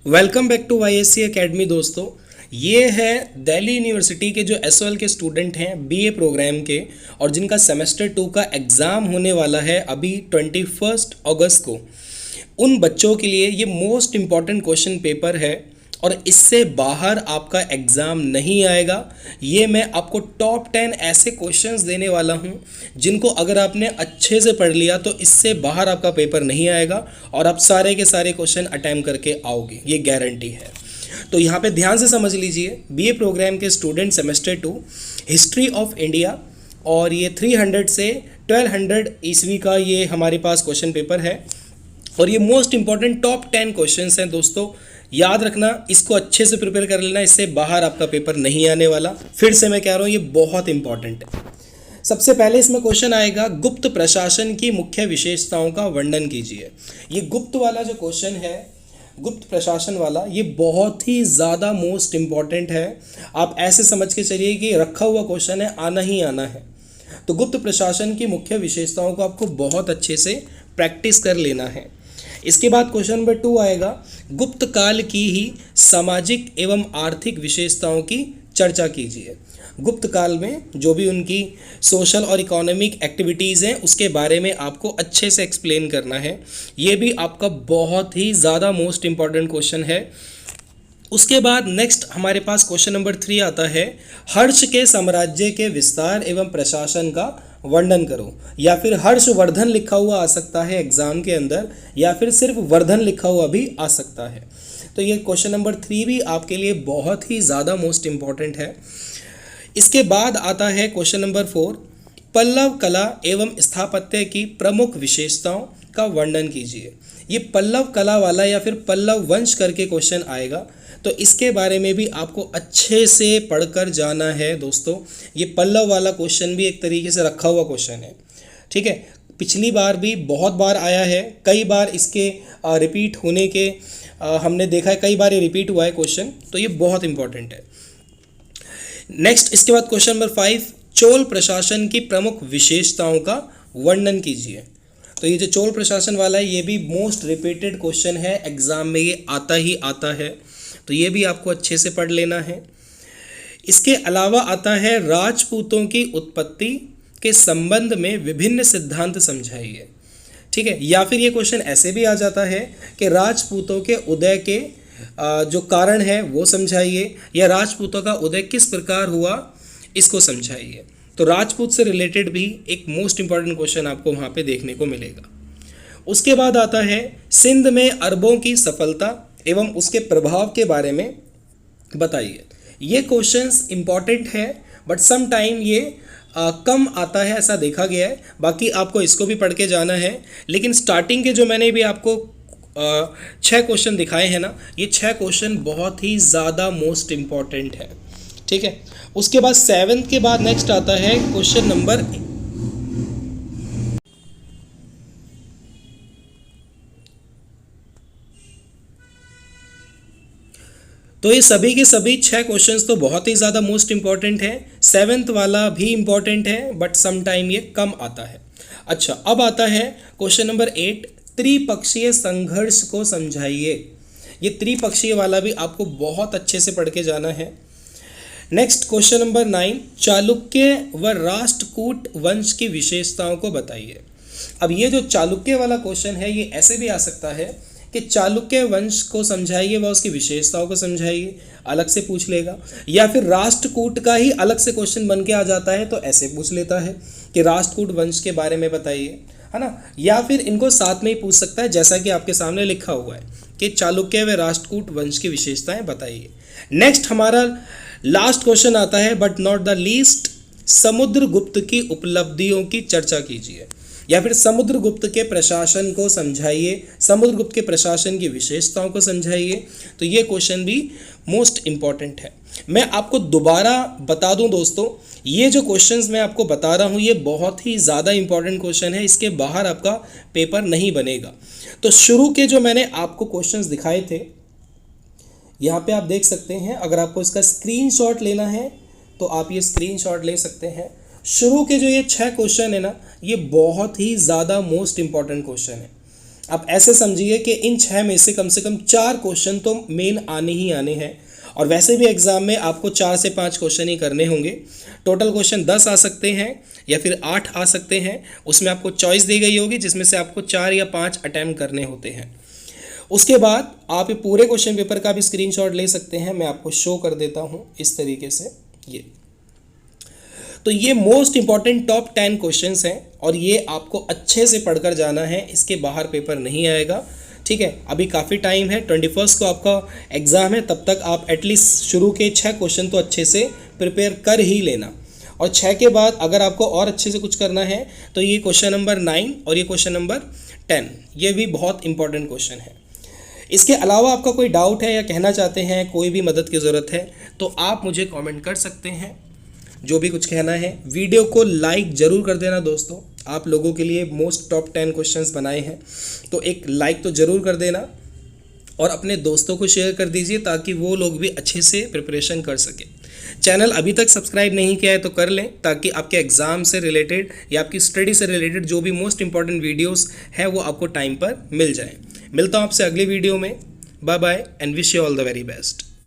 Welcome back to YSC academy दोस्तों। ये है दिल्ली यूनिवर्सिटी के जो SOL के स्टूडेंट हैं BA प्रोग्राम के, और जिनका सेमेस्टर 2 का एग्ज़ाम होने वाला है अभी 21 अगस्त को। उन बच्चों के लिए ये मोस्ट इम्पॉर्टेंट क्वेश्चन पेपर है और इससे बाहर आपका एग्ज़ाम नहीं आएगा। ये मैं आपको टॉप 10 ऐसे क्वेश्चंस देने वाला हूँ जिनको अगर आपने अच्छे से पढ़ लिया तो इससे बाहर आपका पेपर नहीं आएगा और आप सारे के सारे क्वेश्चन अटैम्प्ट करके आओगे, ये गारंटी है। तो यहाँ पे ध्यान से समझ लीजिए, BA प्रोग्राम के student semester 2 history of India, और ये 300 से 1200 ईस्वी का ये हमारे पास क्वेश्चन पेपर है और ये मोस्ट इंपॉर्टेंट टॉप 10 क्वेश्चंस हैं दोस्तों। याद रखना, इसको अच्छे से प्रिपेयर कर लेना, इससे बाहर आपका पेपर नहीं आने वाला। फिर से मैं कह रहा हूँ, ये बहुत इंपॉर्टेंट है। सबसे पहले इसमें क्वेश्चन आएगा, गुप्त प्रशासन की मुख्य विशेषताओं का वर्णन कीजिए। ये गुप्त वाला जो क्वेश्चन है, गुप्त प्रशासन वाला, ये बहुत ही ज़्यादा मोस्ट इम्पॉर्टेंट है। आप ऐसे समझ के चलिए कि रखा हुआ क्वेश्चन है, आना ही आना है। तो गुप्त प्रशासन की मुख्य विशेषताओं को आपको बहुत अच्छे से प्रैक्टिस कर लेना है। इसके बाद क्वेश्चन नंबर 2 आएगा, गुप्त काल की ही सामाजिक एवं आर्थिक विशेषताओं की चर्चा कीजिए। गुप्त काल में जो भी उनकी सोशल और इकोनॉमिक एक्टिविटीज़ हैं उसके बारे में आपको अच्छे से एक्सप्लेन करना है। ये भी आपका बहुत ही ज़्यादा मोस्ट इम्पॉर्टेंट क्वेश्चन है। उसके बाद नेक्स्ट हमारे पास क्वेश्चन नंबर 3 आता है, हर्ष के साम्राज्य के विस्तार एवं प्रशासन का वर्णन करो। या फिर हर्षवर्धन लिखा हुआ आ सकता है एग्जाम के अंदर, या फिर सिर्फ वर्धन लिखा हुआ भी आ सकता है। तो ये क्वेश्चन नंबर 3 भी आपके लिए बहुत ही ज़्यादा मोस्ट इम्पॉर्टेंट है। इसके बाद आता है क्वेश्चन नंबर 4, पल्लव कला एवं स्थापत्य की प्रमुख विशेषताओं का वर्णन कीजिए। ये पल्लव कला वाला या फिर पल्लव वंश करके क्वेश्चन आएगा, तो इसके बारे में भी आपको अच्छे से पढ़कर जाना है दोस्तों। ये पल्लव वाला क्वेश्चन भी एक तरीके से रखा हुआ क्वेश्चन है, ठीक है। पिछली बार भी बहुत बार आया है, कई बार इसके रिपीट होने के हमने देखा है, कई बार ये रिपीट हुआ है क्वेश्चन, तो ये बहुत इंपॉर्टेंट है। नेक्स्ट इसके बाद क्वेश्चन नंबर 5, चोल प्रशासन की प्रमुख विशेषताओं का वर्णन कीजिए। तो ये जो चोल प्रशासन वाला है, ये भी मोस्ट रिपीटेड क्वेश्चन है, एग्जाम में ये आता ही आता है, तो ये भी आपको अच्छे से पढ़ लेना है। इसके अलावा आता है, राजपूतों की उत्पत्ति के संबंध में विभिन्न सिद्धांत समझाइए, ठीक है। या फिर ये क्वेश्चन ऐसे भी आ जाता है कि राजपूतों के उदय के जो कारण है वो समझाइए, या राजपूतों का उदय किस प्रकार हुआ इसको समझाइए। तो राजपूत से रिलेटेड भी एक मोस्ट इंपॉर्टेंट क्वेश्चन आपको वहाँ पे देखने को मिलेगा। उसके बाद आता है, सिंध में अरबों की सफलता एवं उसके प्रभाव के बारे में बताइए। ये क्वेश्चंस इंपॉर्टेंट है, बट सम टाइम ये कम आता है, ऐसा देखा गया है। बाकी आपको इसको भी पढ़ के जाना है, लेकिन स्टार्टिंग के जो मैंने भी आपको 6 क्वेश्चन दिखाए हैं ना, ये 6 क्वेश्चन बहुत ही ज़्यादा मोस्ट इम्पॉर्टेंट है, ठीक है। उसके बाद 7th के बाद नेक्स्ट आता है क्वेश्चन नंबर, तो ये सभी के सभी 6 क्वेश्चंस तो बहुत ही ज़्यादा मोस्ट इंपॉर्टेंट है। 7th वाला भी इंपॉर्टेंट है, बट सम टाइम ये कम आता है। अच्छा, अब आता है क्वेश्चन नंबर 8, त्रिपक्षीय संघर्ष को समझाइए। ये त्रिपक्षीय वाला भी आपको बहुत अच्छे से पढ़ के जाना है। नेक्स्ट क्वेश्चन नंबर 9, चालुक्य व राष्ट्रकूट वंश की विशेषताओं को बताइए। अब ये जो चालुक्य वाला क्वेश्चन है, ये ऐसे भी आ सकता है कि चालुक्य वंश को समझाइए व उसकी विशेषताओं को समझाइए, अलग से पूछ लेगा। या फिर राष्ट्रकूट का ही अलग से क्वेश्चन बन के आ जाता है, तो ऐसे पूछ लेता है कि राष्ट्रकूट वंश के बारे में बताइए, है ना। या फिर इनको साथ में ही पूछ सकता है, जैसा कि आपके सामने लिखा हुआ है कि चालुक्य व राष्ट्रकूट वंश की विशेषताएं बताइए। नेक्स्ट हमारा लास्ट क्वेश्चन आता है, but not the least, Samudragupta की उपलब्धियों की चर्चा कीजिए। या फिर समुद्रगुप्त के प्रशासन को समझाइए, समुद्रगुप्त के प्रशासन की विशेषताओं को समझाइए। तो ये क्वेश्चन भी मोस्ट इम्पॉर्टेंट है। मैं आपको दोबारा बता दूं दोस्तों, ये जो क्वेश्चंस मैं आपको बता रहा हूँ, ये बहुत ही ज़्यादा इंपॉर्टेंट क्वेश्चन है, इसके बाहर आपका पेपर नहीं बनेगा। तो शुरू के जो मैंने आपको क्वेश्चंस दिखाए थे, यहाँ पे आप देख सकते हैं। अगर आपको इसका स्क्रीनशॉट लेना है तो आप ये स्क्रीनशॉट ले सकते हैं। शुरू के जो ये 6 क्वेश्चन है ना, ये बहुत ही ज़्यादा मोस्ट इम्पॉर्टेंट क्वेश्चन है। अब ऐसे समझिए कि इन 6 में से कम 4 क्वेश्चन तो मेन आने ही आने हैं, और वैसे भी एग्ज़ाम में आपको 4 से 5 क्वेश्चन ही करने होंगे। टोटल क्वेश्चन 10 आ सकते हैं या फिर 8 आ सकते हैं, उसमें आपको चॉइस दी गई होगी जिसमें से आपको 4 या 5 अटैम्प्ट करने होते हैं। उसके बाद आप ये पूरे क्वेश्चन पेपर का भी स्क्रीनशॉट ले सकते हैं, मैं आपको शो कर देता हूँ इस तरीके से। ये तो ये मोस्ट इंपॉर्टेंट टॉप 10 क्वेश्चंस हैं और ये आपको अच्छे से पढ़कर जाना है, इसके बाहर पेपर नहीं आएगा। ठीक है, अभी काफ़ी टाइम है, 21 को आपका एग्ज़ाम है, तब तक आप एटलीस्ट शुरू के 6 क्वेश्चन तो अच्छे से प्रिपेयर कर ही लेना। और 6 के बाद अगर आपको और अच्छे से कुछ करना है तो ये क्वेश्चन नंबर 9 और ये क्वेश्चन नंबर 10, ये भी बहुत इंपॉर्टेंट क्वेश्चन है। इसके अलावा आपका कोई डाउट है या कहना चाहते हैं, कोई भी मदद की ज़रूरत है तो आप मुझे कमेंट कर सकते हैं, जो भी कुछ कहना है। वीडियो को लाइक ज़रूर कर देना दोस्तों, आप लोगों के लिए मोस्ट टॉप 10 क्वेश्चंस बनाए हैं तो एक लाइक तो ज़रूर कर देना और अपने दोस्तों को शेयर कर दीजिए ताकि वो लोग भी अच्छे से प्रिपरेशन कर सकें। चैनल अभी तक सब्सक्राइब नहीं किया है तो कर लें ताकि आपके एग्ज़ाम से रिलेटेड या आपकी स्टडी से रिलेटेड जो भी मोस्ट इंपॉर्टेंट वीडियोस है वो आपको टाइम पर मिल जाए। मिलता हूँ आपसे अगली वीडियो में। Bye bye and wish you all the very best.